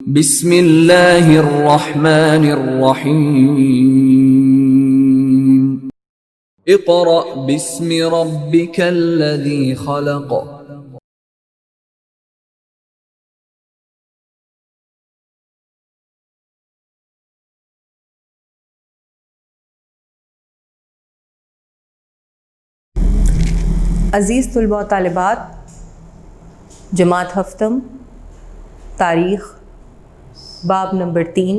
بسم اللہ الرحمن الرحیم اقرأ باسم ربک الذی خلق عزیز طلباء و طالبات، جماعت ہفتم، تاریخ، باب نمبر 3،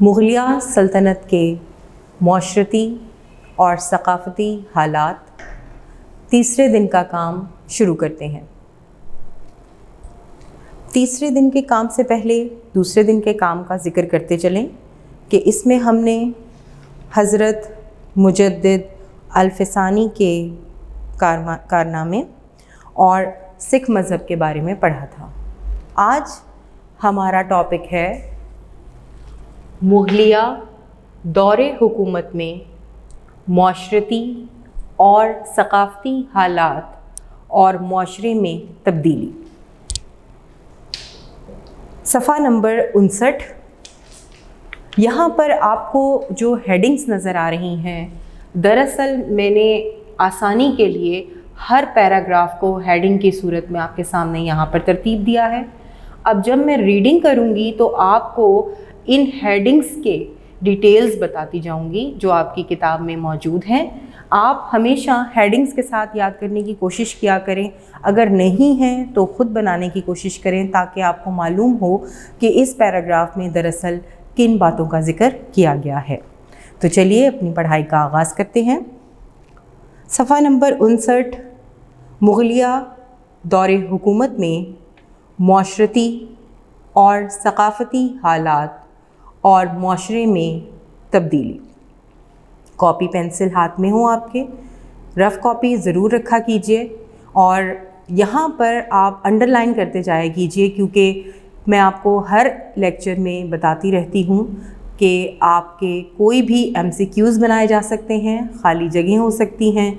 مغلیہ سلطنت کے معاشرتی اور ثقافتی حالات، تیسرے دن کا کام شروع کرتے ہیں۔ تیسرے دن کے کام سے پہلے دوسرے دن کے کام کا ذکر کرتے چلیں کہ اس میں ہم نے حضرت مجدد الفسانی کے کارنامے اور سکھ مذہب کے بارے میں پڑھا تھا۔ آج ہمارا ٹاپک ہے مغلیہ دور حکومت میں معاشرتی اور ثقافتی حالات اور معاشرے میں تبدیلی۔ صفحہ نمبر 59۔ یہاں پر آپ کو جو ہیڈنگز نظر آ رہی ہیں، دراصل میں نے آسانی کے لیے ہر پیراگراف کو ہیڈنگ کی صورت میں آپ کے سامنے یہاں پر ترتیب دیا ہے۔ اب جب میں ریڈنگ کروں گی تو آپ کو ان ہیڈنگز کے ڈیٹیلز بتاتی جاؤں گی جو آپ کی کتاب میں موجود ہیں۔ آپ ہمیشہ ہیڈنگز کے ساتھ یاد کرنے کی کوشش کیا کریں، اگر نہیں ہیں تو خود بنانے کی کوشش کریں تاکہ آپ کو معلوم ہو کہ اس پیراگراف میں دراصل کن باتوں کا ذکر کیا گیا ہے۔ تو چلیے اپنی پڑھائی کا آغاز کرتے ہیں۔ صفحہ نمبر 59، مغلیہ دور حکومت میں معاشرتی اور ثقافتی حالات اور معاشرے میں تبدیلی۔ کاپی پینسل ہاتھ میں ہوں آپ کے، رف کاپی ضرور رکھا کیجیے اور یہاں پر آپ انڈر لائن کرتے جایا کیجیے، کیونکہ میں آپ کو ہر لیکچر میں بتاتی رہتی ہوں کہ آپ کے کوئی بھی MCQs بنائے جا سکتے ہیں، خالی جگہیں ہو سکتی ہیں،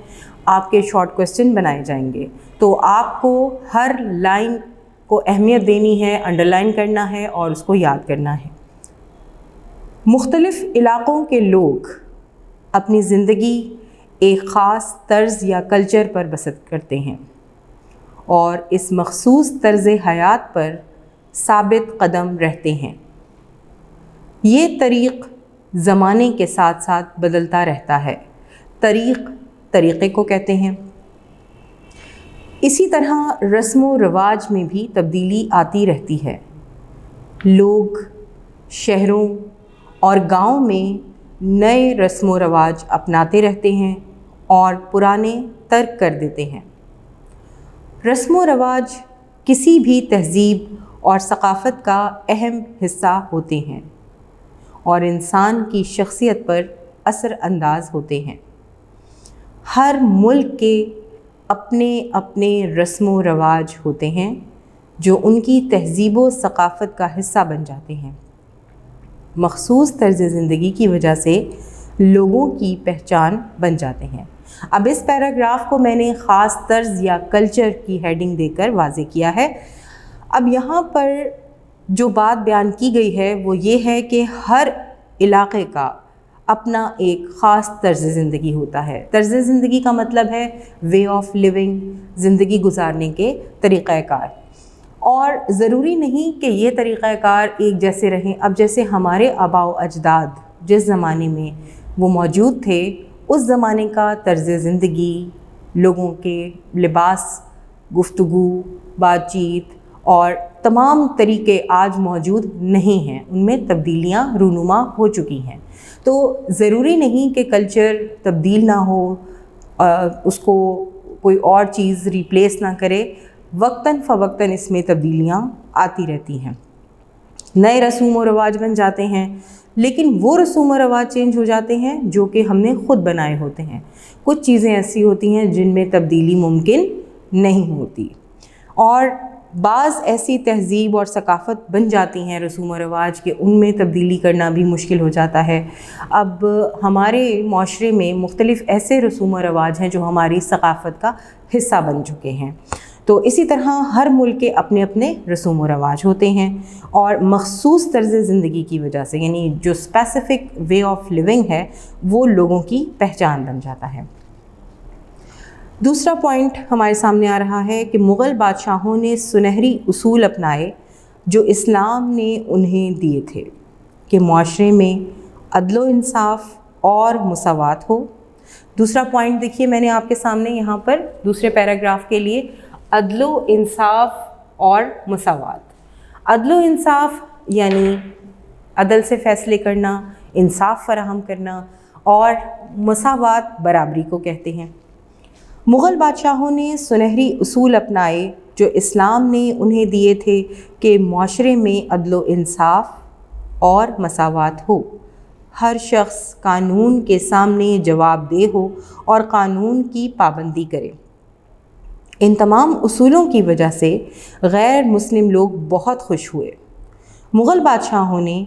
آپ کے شارٹ کوسچن بنائے جائیں گے، تو آپ کو ہر لائن کو اہمیت دینی ہے، انڈر لائن کرنا ہے اور اس کو یاد کرنا ہے۔ مختلف علاقوں کے لوگ اپنی زندگی ایک خاص طرز یا کلچر پر بسر کرتے ہیں اور اس مخصوص طرز حیات پر ثابت قدم رہتے ہیں۔ یہ طریق زمانے کے ساتھ ساتھ بدلتا رہتا ہے۔ طریقے کو کہتے ہیں۔ اسی طرح رسم و رواج میں بھی تبدیلی آتی رہتی ہے۔ لوگ شہروں اور گاؤں میں نئے رسم و رواج اپناتے رہتے ہیں اور پرانے ترک کر دیتے ہیں۔ رسم و رواج کسی بھی تہذیب اور ثقافت کا اہم حصہ ہوتے ہیں اور انسان کی شخصیت پر اثر انداز ہوتے ہیں۔ ہر ملک کے اپنے اپنے رسم و رواج ہوتے ہیں جو ان کی تہذیب و ثقافت کا حصہ بن جاتے ہیں۔ مخصوص طرز زندگی کی وجہ سے لوگوں کی پہچان بن جاتے ہیں۔ اب اس پیراگراف کو میں نے خاص طرز یا کلچر کی ہیڈنگ دے کر واضح کیا ہے۔ اب یہاں پر جو بات بیان کی گئی ہے وہ یہ ہے کہ ہر علاقے کا اپنا ایک خاص طرز زندگی ہوتا ہے۔ طرز زندگی کا مطلب ہے وے آف لیونگ، زندگی گزارنے کے طریقہ کار، اور ضروری نہیں کہ یہ طریقہ کار ایک جیسے رہیں۔ اب جیسے ہمارے آباء و اجداد جس زمانے میں وہ موجود تھے، اس زمانے کا طرز زندگی، لوگوں کے لباس، گفتگو، بات چیت اور تمام طریقے آج موجود نہیں ہیں، ان میں تبدیلیاں رونما ہو چکی ہیں۔ تو ضروری نہیں کہ کلچر تبدیل نہ ہو، اس کو کوئی اور چیز ریپلیس نہ کرے، وقتاً فوقتاً اس میں تبدیلیاں آتی رہتی ہیں۔ نئے رسوم و رواج بن جاتے ہیں، لیکن وہ رسوم و رواج چینج ہو جاتے ہیں جو کہ ہم نے خود بنائے ہوتے ہیں۔ کچھ چیزیں ایسی ہوتی ہیں جن میں تبدیلی ممکن نہیں ہوتی، اور بعض ایسی تہذیب اور ثقافت بن جاتی ہیں رسوم و رواج کہ ان میں تبدیلی کرنا بھی مشکل ہو جاتا ہے۔ اب ہمارے معاشرے میں مختلف ایسے رسوم و رواج ہیں جو ہماری ثقافت کا حصہ بن چکے ہیں۔ تو اسی طرح ہر ملک کے اپنے اپنے رسوم و رواج ہوتے ہیں اور مخصوص طرز زندگی کی وجہ سے، یعنی جو اسپیسیفک وے آف لیونگ ہے وہ لوگوں کی پہچان بن جاتا ہے۔ دوسرا پوائنٹ ہمارے سامنے آ رہا ہے کہ مغل بادشاہوں نے سنہری اصول اپنائے جو اسلام نے انہیں دیے تھے کہ معاشرے میں عدل و انصاف اور مساوات ہو۔ دوسرا پوائنٹ دیکھیے میں نے آپ کے سامنے یہاں پر دوسرے پیراگراف کے لیے عدل و انصاف اور مساوات۔ عدل و انصاف یعنی عدل سے فیصلے کرنا، انصاف فراہم کرنا، اور مساوات برابری کو کہتے ہیں۔ مغل بادشاہوں نے سنہری اصول اپنائے جو اسلام نے انہیں دیے تھے کہ معاشرے میں عدل و انصاف اور مساوات ہو، ہر شخص قانون کے سامنے جواب دہ ہو اور قانون کی پابندی کرے۔ ان تمام اصولوں کی وجہ سے غیر مسلم لوگ بہت خوش ہوئے۔ مغل بادشاہوں نے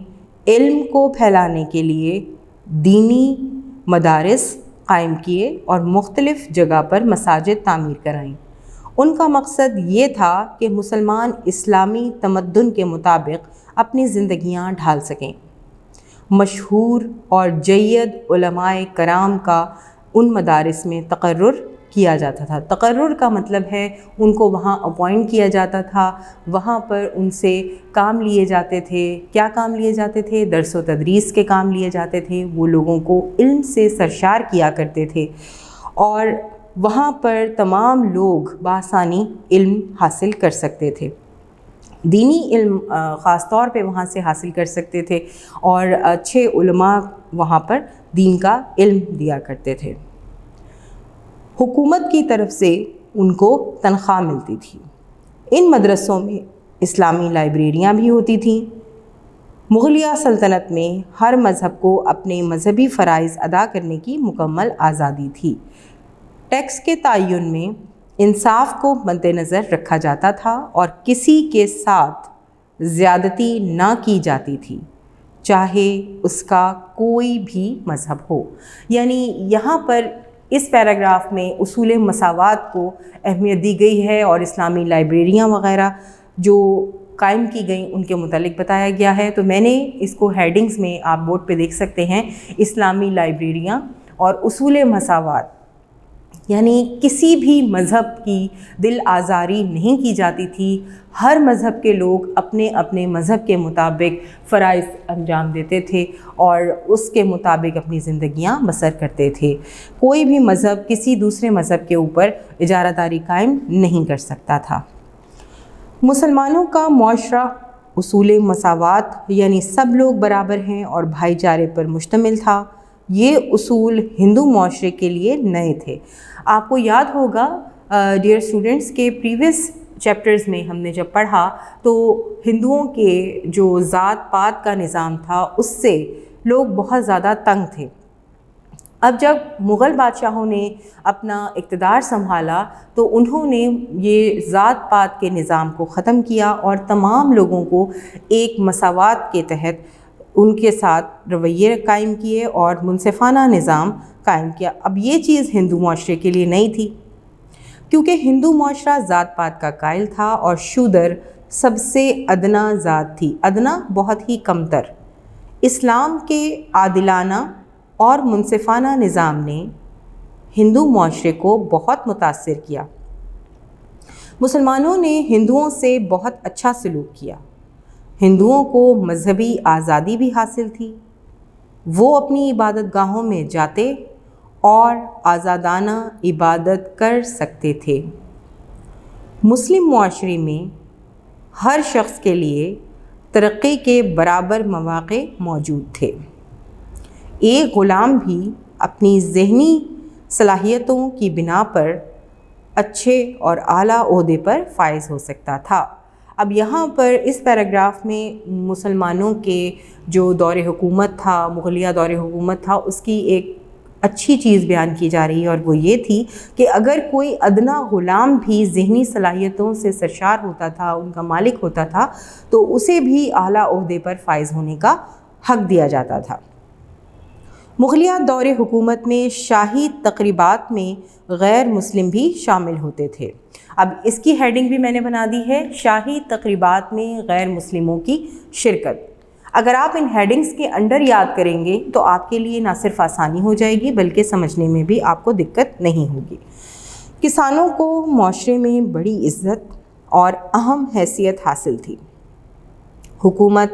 علم کو پھیلانے کے لیے دینی مدارس قائم کیے اور مختلف جگہ پر مساجد تعمیر کرائیں۔ ان کا مقصد یہ تھا کہ مسلمان اسلامی تمدن کے مطابق اپنی زندگیاں ڈھال سکیں۔ مشہور اور جید علماء کرام کا ان مدارس میں تقرر کیا جاتا تھا۔ تقرر کا مطلب ہے ان کو وہاں اپوائنٹ کیا جاتا تھا، وہاں پر ان سے کام لیے جاتے تھے۔ کیا کام لیے جاتے تھے؟ درس و تدریس کے کام لیے جاتے تھے۔ وہ لوگوں کو علم سے سرشار کیا کرتے تھے اور وہاں پر تمام لوگ بآسانی علم حاصل کر سکتے تھے، دینی علم خاص طور پہ وہاں سے حاصل کر سکتے تھے، اور اچھے علماء وہاں پر دین کا علم دیا کرتے تھے۔ حکومت کی طرف سے ان کو تنخواہ ملتی تھی۔ ان مدرسوں میں اسلامی لائبریریاں بھی ہوتی تھیں۔ مغلیہ سلطنت میں ہر مذہب کو اپنے مذہبی فرائض ادا کرنے کی مکمل آزادی تھی۔ ٹیکس کے تعین میں انصاف کو مد نظر رکھا جاتا تھا اور کسی کے ساتھ زیادتی نہ کی جاتی تھی، چاہے اس کا کوئی بھی مذہب ہو۔ یعنی یہاں پر اس پیراگراف میں اصول مساوات کو اہمیت دی گئی ہے اور اسلامی لائبریریاں وغیرہ جو قائم کی گئیں ان کے متعلق بتایا گیا ہے۔ تو میں نے اس کو ہیڈنگز میں آپ بورڈ پہ دیکھ سکتے ہیں، اسلامی لائبریریاں اور اصول مساوات، یعنی کسی بھی مذہب کی دل آزاری نہیں کی جاتی تھی۔ ہر مذہب کے لوگ اپنے اپنے مذہب کے مطابق فرائض انجام دیتے تھے اور اس کے مطابق اپنی زندگیاں بسر کرتے تھے۔ کوئی بھی مذہب کسی دوسرے مذہب کے اوپر اجارہ داری قائم نہیں کر سکتا تھا۔ مسلمانوں کا معاشرہ اصول مساوات یعنی سب لوگ برابر ہیں اور بھائی چارے پر مشتمل تھا۔ یہ اصول ہندو معاشرے کے لیے نئے تھے۔ آپ کو یاد ہوگا ڈیئر اسٹوڈنٹس کے پریویس چیپٹرز میں ہم نے جب پڑھا تو ہندوؤں کے جو ذات پات کا نظام تھا اس سے لوگ بہت زیادہ تنگ تھے۔ اب جب مغل بادشاہوں نے اپنا اقتدار سنبھالا تو انہوں نے یہ ذات پات کے نظام کو ختم کیا اور تمام لوگوں کو ایک مساوات کے تحت ان کے ساتھ رویے قائم کیے اور منصفانہ نظام قائم کیا۔ اب یہ چیز ہندو معاشرے کے لیے نہیں تھی، کیونکہ ہندو معاشرہ ذات پات کا قائل تھا اور شودر سب سے ادنا ذات تھی، ادنا بہت ہی کمتر۔ اسلام کے عادلانہ اور منصفانہ نظام نے ہندو معاشرے کو بہت متاثر کیا۔ مسلمانوں نے ہندوؤں سے بہت اچھا سلوک کیا۔ ہندوؤں کو مذہبی آزادی بھی حاصل تھی، وہ اپنی عبادت گاہوں میں جاتے اور آزادانہ عبادت کر سکتے تھے۔ مسلم معاشرے میں ہر شخص کے لیے ترقی کے برابر مواقع موجود تھے۔ ایک غلام بھی اپنی ذہنی صلاحیتوں کی بنا پر اچھے اور اعلیٰ عہدے پر فائز ہو سکتا تھا۔ اب یہاں پر اس پیراگراف میں مسلمانوں کے جو دور حکومت تھا، مغلیہ دور حکومت تھا، اس کی ایک اچھی چیز بیان کی جا رہی ہے اور وہ یہ تھی کہ اگر کوئی ادنا غلام بھی ذہنی صلاحیتوں سے سرشار ہوتا تھا، ان کا مالک ہوتا تھا، تو اسے بھی اعلیٰ عہدے پر فائز ہونے کا حق دیا جاتا تھا۔ مغلیہ دور حکومت میں شاہی تقریبات میں غیر مسلم بھی شامل ہوتے تھے۔ اب اس کی ہیڈنگ بھی میں نے بنا دی ہے، شاہی تقریبات میں غیر مسلموں کی شرکت۔ اگر آپ ان ہیڈنگز کے انڈر یاد کریں گے تو آپ کے لیے نہ صرف آسانی ہو جائے گی بلکہ سمجھنے میں بھی آپ کو دقت نہیں ہوگی۔ کسانوں کو معاشرے میں بڑی عزت اور اہم حیثیت حاصل تھی۔ حکومت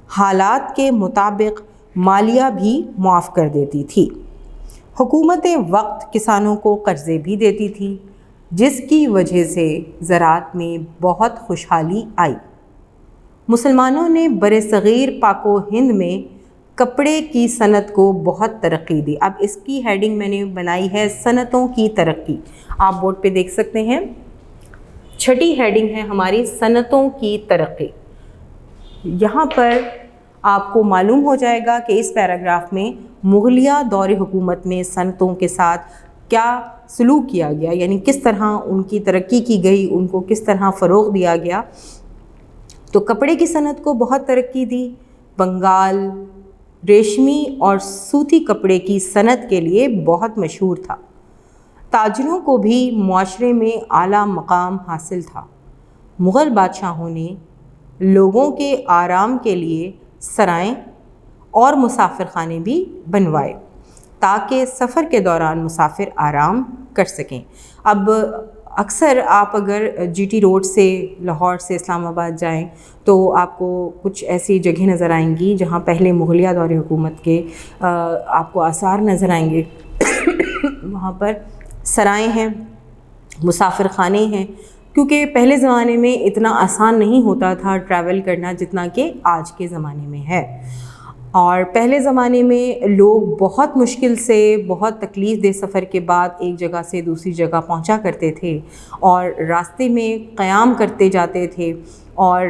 حالات کے مطابق مالیہ بھی معاف کر دیتی تھی۔ حکومت وقت کسانوں کو قرضے بھی دیتی تھی، جس کی وجہ سے زراعت میں بہت خوشحالی آئی۔ مسلمانوں نے برصغیر پاک و ہند میں کپڑے کی صنعت کو بہت ترقی دی۔ اب اس کی ہیڈنگ میں نے بنائی ہے صنعتوں کی ترقی، آپ بورڈ پہ دیکھ سکتے ہیں۔ چھٹی ہیڈنگ ہے ہماری صنعتوں کی ترقی۔ یہاں پر آپ کو معلوم ہو جائے گا کہ اس پیراگراف میں مغلیہ دور حکومت میں صنعتوں کے ساتھ کیا سلوک کیا گیا، یعنی کس طرح ان کی ترقی کی گئی، ان کو کس طرح فروغ دیا گیا۔ تو کپڑے کی صنعت کو بہت ترقی دی۔ بنگال ریشمی اور سوتی کپڑے کی صنعت کے لیے بہت مشہور تھا۔ تاجروں کو بھی معاشرے میں اعلیٰ مقام حاصل تھا۔ مغل بادشاہوں نے لوگوں کے آرام کے لیے سرائیں اور مسافر خانے بھی بنوائے تاکہ سفر کے دوران مسافر آرام کر سکیں۔ اب اکثر آپ اگر جی ٹی روڈ سے لاہور سے اسلام آباد جائیں تو آپ کو کچھ ایسی جگہیں نظر آئیں گی جہاں پہلے مغلیہ دور حکومت کے آپ کو آثار نظر آئیں گے۔ وہاں پر سرائیں ہیں، مسافر خانے ہیں، کیونکہ پہلے زمانے میں اتنا آسان نہیں ہوتا تھا ٹریول کرنا جتنا کہ آج کے زمانے میں ہے۔ اور پہلے زمانے میں لوگ بہت مشکل سے، بہت تکلیف دہ سفر کے بعد ایک جگہ سے دوسری جگہ پہنچا کرتے تھے اور راستے میں قیام کرتے جاتے تھے اور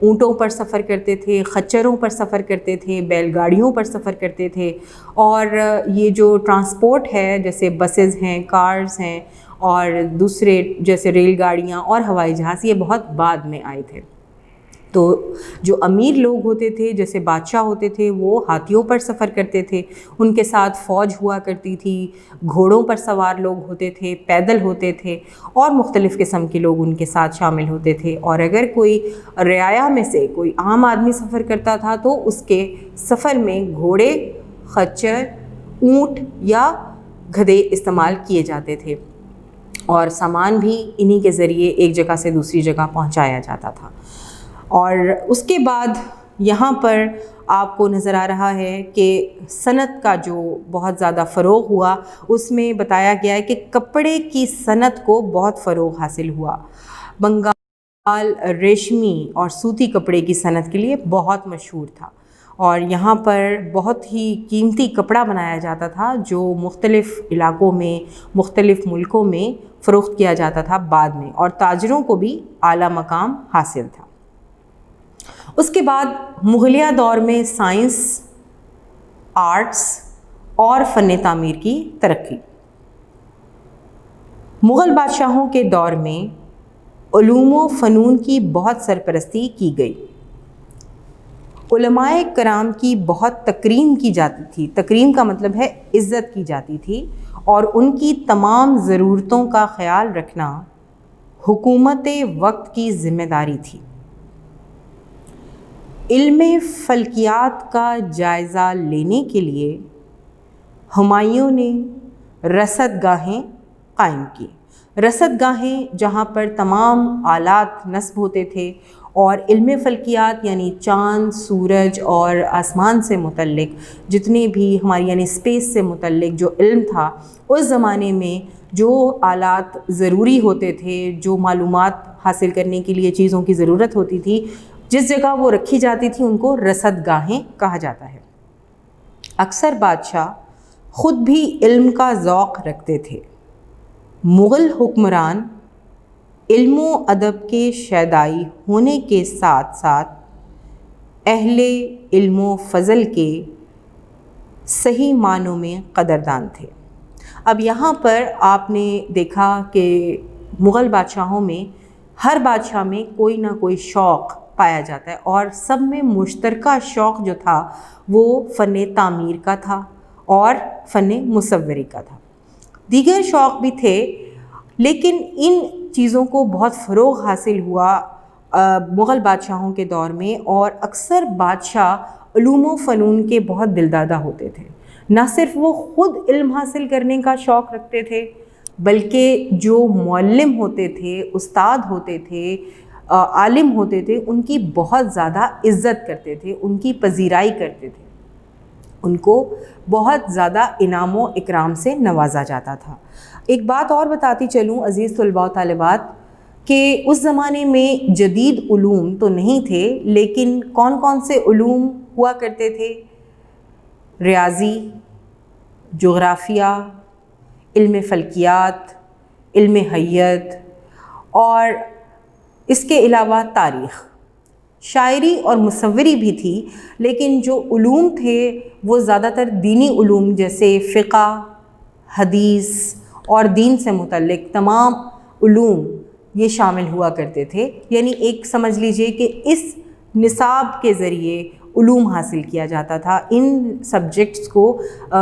اونٹوں پر سفر کرتے تھے، خچروں پر سفر کرتے تھے، بیل گاڑیوں پر سفر کرتے تھے۔ اور یہ جو ٹرانسپورٹ ہے جیسے بسز ہیں، کارز ہیں اور دوسرے جیسے ریل گاڑیاں اور ہوائی جہاز، یہ بہت بعد میں آئے تھے۔ تو جو امیر لوگ ہوتے تھے جیسے بادشاہ ہوتے تھے وہ ہاتھیوں پر سفر کرتے تھے، ان کے ساتھ فوج ہوا کرتی تھی، گھوڑوں پر سوار لوگ ہوتے تھے، پیدل ہوتے تھے اور مختلف قسم کے لوگ ان کے ساتھ شامل ہوتے تھے۔ اور اگر کوئی رعایا میں سے کوئی عام آدمی سفر کرتا تھا تو اس کے سفر میں گھوڑے، خچر، اونٹ یا گدھے استعمال کیے جاتے تھے اور سامان بھی انہی کے ذریعے ایک جگہ سے دوسری جگہ پہنچایا جاتا تھا۔ اور اس کے بعد یہاں پر آپ کو نظر آ رہا ہے کہ صنعت کا جو بہت زیادہ فروغ ہوا، اس میں بتایا گیا ہے کہ کپڑے کی صنعت کو بہت فروغ حاصل ہوا۔ بنگال ریشمی اور سوتی کپڑے کی صنعت کے لیے بہت مشہور تھا اور یہاں پر بہت ہی قیمتی کپڑا بنایا جاتا تھا جو مختلف علاقوں میں، مختلف ملکوں میں فروخت کیا جاتا تھا بعد میں، اور تاجروں کو بھی اعلیٰ مقام حاصل تھا۔ اس کے بعد مغلیہ دور میں سائنس، آرٹس اور فن تعمیر کی ترقی۔ مغل بادشاہوں کے دور میں علوم و فنون کی بہت سرپرستی کی گئی۔ علماء کرام کی بہت تکریم کی جاتی تھی، تکریم کا مطلب ہے عزت کی جاتی تھی، اور ان کی تمام ضرورتوں کا خیال رکھنا حکومت وقت کی ذمہ داری تھی۔ علم فلکیات کا جائزہ لینے کے لیے ہمایوں نے رصد گاہیں قائم کی۔ رصد گاہیں جہاں پر تمام آلات نصب ہوتے تھے اور علم فلکیات یعنی چاند، سورج اور آسمان سے متعلق جتنے بھی ہماری یعنی اسپیس سے متعلق جو علم تھا، اس زمانے میں جو آلات ضروری ہوتے تھے، جو معلومات حاصل کرنے کے لیے چیزوں کی ضرورت ہوتی تھی، جس جگہ وہ رکھی جاتی تھی ان کو رصد گاہیں کہا جاتا ہے۔ اکثر بادشاہ خود بھی علم کا ذوق رکھتے تھے۔ مغل حکمران علم و ادب کے شیدائی ہونے کے ساتھ ساتھ اہل علم و فضل کے صحیح معنوں میں قدردان تھے۔ اب یہاں پر آپ نے دیکھا کہ مغل بادشاہوں میں ہر بادشاہ میں کوئی نہ کوئی شوق پایا جاتا ہے، اور سب میں مشترکہ شوق جو تھا وہ فن تعمیر کا تھا اور فن مصوری کا تھا۔ دیگر شوق بھی تھے، لیکن ان چیزوں کو بہت فروغ حاصل ہوا مغل بادشاہوں کے دور میں، اور اکثر بادشاہ علوم و فنون کے بہت دلدادہ ہوتے تھے۔ نہ صرف وہ خود علم حاصل کرنے کا شوق رکھتے تھے، بلکہ جو معلم ہوتے تھے، استاد ہوتے تھے، عالم ہوتے تھے، ان کی بہت زیادہ عزت کرتے تھے، ان کی پذیرائی کرتے تھے، ان کو بہت زیادہ انعام و اکرام سے نوازا جاتا تھا۔ ایک بات اور بتاتی چلوں عزیز طلباء و طالبات، کہ اس زمانے میں جدید علوم تو نہیں تھے، لیکن کون کون سے علوم ہوا کرتے تھے؟ ریاضی، جغرافیہ، علم فلکیات، علم حیت، اور اس کے علاوہ تاریخ، شاعری اور مصوری بھی تھی، لیکن جو علوم تھے وہ زیادہ تر دینی علوم جیسے فقہ، حدیث اور دین سے متعلق تمام علوم یہ شامل ہوا کرتے تھے۔ یعنی ایک سمجھ لیجئے کہ اس نصاب کے ذریعے علوم حاصل کیا جاتا تھا، ان سبجیکٹس کو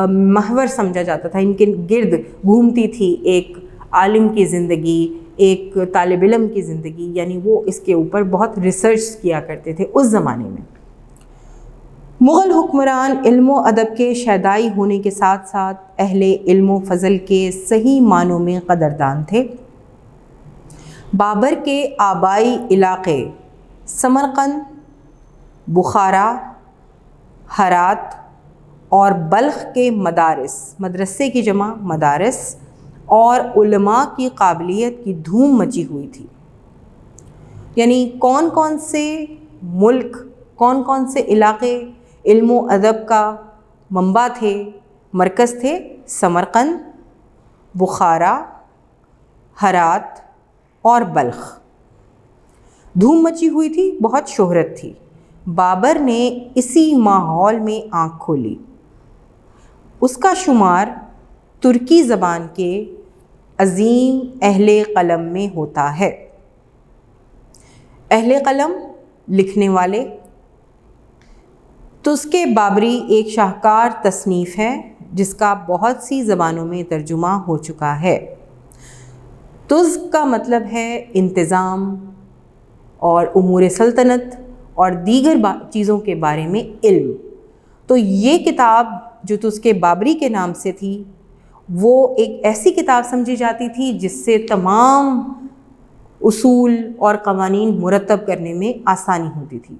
محور سمجھا جاتا تھا، ان کے گرد گھومتی تھی ایک عالم کی زندگی، ایک طالب علم کی زندگی، یعنی وہ اس کے اوپر بہت ریسرچ کیا کرتے تھے اس زمانے میں۔ مغل حکمران علم و ادب کے شیدائی ہونے کے ساتھ ساتھ اہل علم و فضل کے صحیح معنوں میں قدردان تھے۔ بابر کے آبائی علاقے سمرقند، بخارا، ہرات اور بلخ کے مدارس، مدرسے کی جمع مدارس، اور علماء کی قابلیت کی دھوم مچی ہوئی تھی۔ یعنی کون کون سے ملک، کون کون سے علاقے علم و ادب کا منبع تھے، مرکز تھے؟ سمرقند، بخارا، ہرات اور بلخ۔ دھوم مچی ہوئی تھی، بہت شہرت تھی۔ بابر نے اسی ماحول میں آنکھ کھولی۔ اس کا شمار ترکی زبان کے عظیم اہل قلم میں ہوتا ہے۔ اہل قلم لکھنے والے، تو اس کے بابری ایک شاہکار تصنیف ہے جس کا بہت سی زبانوں میں ترجمہ ہو چکا ہے۔ تز کا مطلب ہے انتظام اور امور سلطنت اور دیگر چیزوں کے بارے میں علم۔ تو یہ کتاب جو تز کے بابری کے نام سے تھی، وہ ایک ایسی کتاب سمجھی جاتی تھی جس سے تمام اصول اور قوانین مرتب کرنے میں آسانی ہوتی تھی۔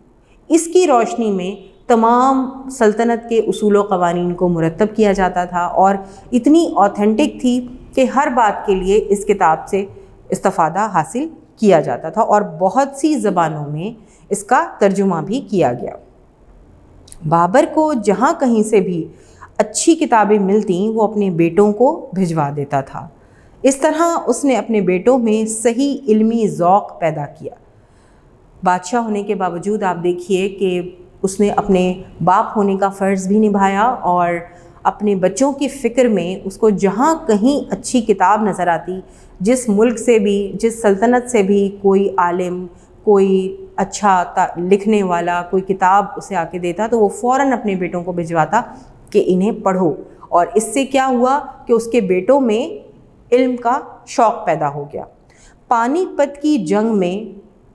اس کی روشنی میں تمام سلطنت کے اصول و قوانین کو مرتب کیا جاتا تھا، اور اتنی آتھینٹک تھی کہ ہر بات کے لیے اس کتاب سے استفادہ حاصل کیا جاتا تھا، اور بہت سی زبانوں میں اس کا ترجمہ بھی کیا گیا۔ بابر کو جہاں کہیں سے بھی اچھی کتابیں ملتیں وہ اپنے بیٹوں کو بھجوا دیتا تھا۔ اس طرح اس نے اپنے بیٹوں میں صحیح علمی ذوق پیدا کیا۔ بادشاہ ہونے کے باوجود آپ دیکھیے کہ اس نے اپنے باپ ہونے کا فرض بھی نبھایا، اور اپنے بچوں کی فکر میں اس کو جہاں کہیں اچھی کتاب نظر آتی، جس ملک سے بھی، جس سلطنت سے بھی کوئی عالم، کوئی اچھا لکھنے والا کوئی کتاب اسے آ کے دیتا تو وہ فوراً اپنے بیٹوں کو بھجواتا کہ انہیں پڑھو، اور اس سے کیا ہوا کہ اس کے بیٹوں میں علم کا شوق پیدا ہو گیا۔ پانی پت کی جنگ میں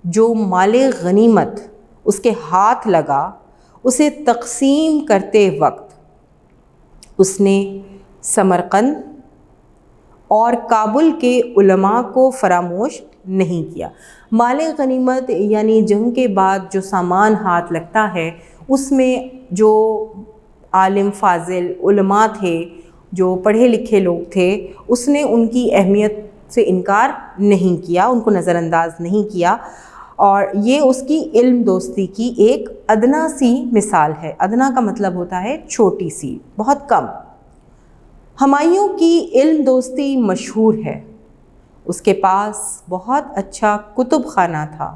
جو مال غنیمت اس کے ہاتھ لگا، اسے تقسیم کرتے وقت اس نے سمرقند اور کابل کے علماء کو فراموش نہیں کیا۔ مال غنیمت یعنی جنگ کے بعد جو سامان ہاتھ لگتا ہے، اس میں جو عالم فاضل علماء تھے، جو پڑھے لکھے لوگ تھے، اس نے ان کی اہمیت سے انکار نہیں کیا، ان کو نظر انداز نہیں کیا، اور یہ اس کی علم دوستی کی ایک ادنا سی مثال ہے۔ ادنا کا مطلب ہوتا ہے چھوٹی سی، بہت کم۔ ہمایوں کی علم دوستی مشہور ہے۔ اس کے پاس بہت اچھا کتب خانہ تھا،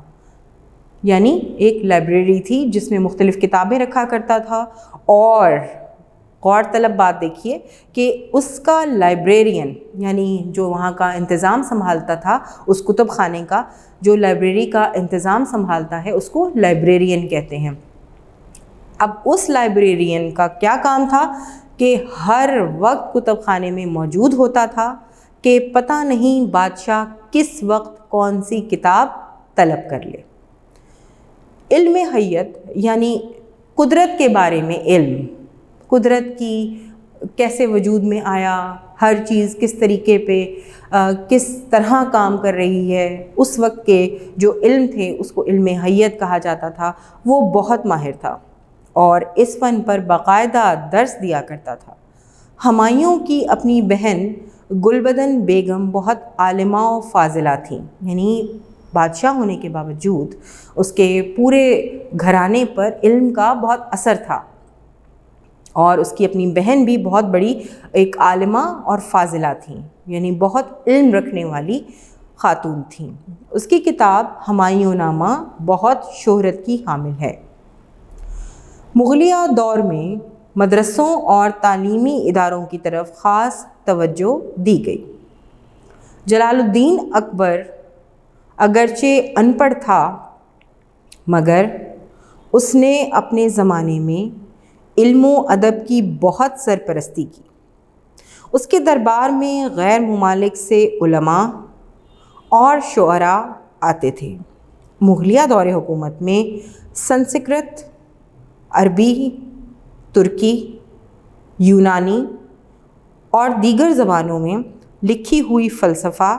یعنی ایک لائبریری تھی جس میں مختلف کتابیں رکھا کرتا تھا، اور غور طلب بات دیکھیے کہ اس کا لائبریرین، یعنی جو وہاں کا انتظام سنبھالتا تھا، اس کتب خانے کا جو لائبریری کا انتظام سنبھالتا ہے، اس کو لائبریرین کہتے ہیں۔ اب اس لائبریرین کا کیا کام تھا کہ ہر وقت کتب خانے میں موجود ہوتا تھا کہ پتہ نہیں بادشاہ کس وقت کون سی کتاب طلب کر لے۔ علم حیت یعنی قدرت کے بارے میں علم، قدرت کی کیسے وجود میں آیا، ہر چیز کس طریقے پہ کس طرح کام کر رہی ہے، اس وقت کے جو علم تھے اس کو علم حیت کہا جاتا تھا، وہ بہت ماہر تھا اور اس فن پر باقاعدہ درس دیا کرتا تھا۔ ہمایوں کی اپنی بہن گلبدن بیگم بہت عالمہ و فاضلہ تھیں، یعنی بادشاہ ہونے کے باوجود اس کے پورے گھرانے پر علم کا بہت اثر تھا، اور اس کی اپنی بہن بھی بہت بڑی ایک عالمہ اور فاضلہ تھیں، یعنی بہت علم رکھنے والی خاتون تھیں۔ اس کی کتاب ہمایوں نامہ بہت شہرت کی حامل ہے۔ مغلیہ دور میں مدرسوں اور تعلیمی اداروں کی طرف خاص توجہ دی گئی۔ جلال الدین اکبر اگرچہ ان پڑھ تھا مگر اس نے اپنے زمانے میں علم و ادب کی بہت سرپرستی کی۔ اس کے دربار میں غیر ممالک سے علماء اور شعراء آتے تھے۔ مغلیہ دور حکومت میں سنسکرت، عربی، ترکی، یونانی اور دیگر زبانوں میں لکھی ہوئی فلسفہ،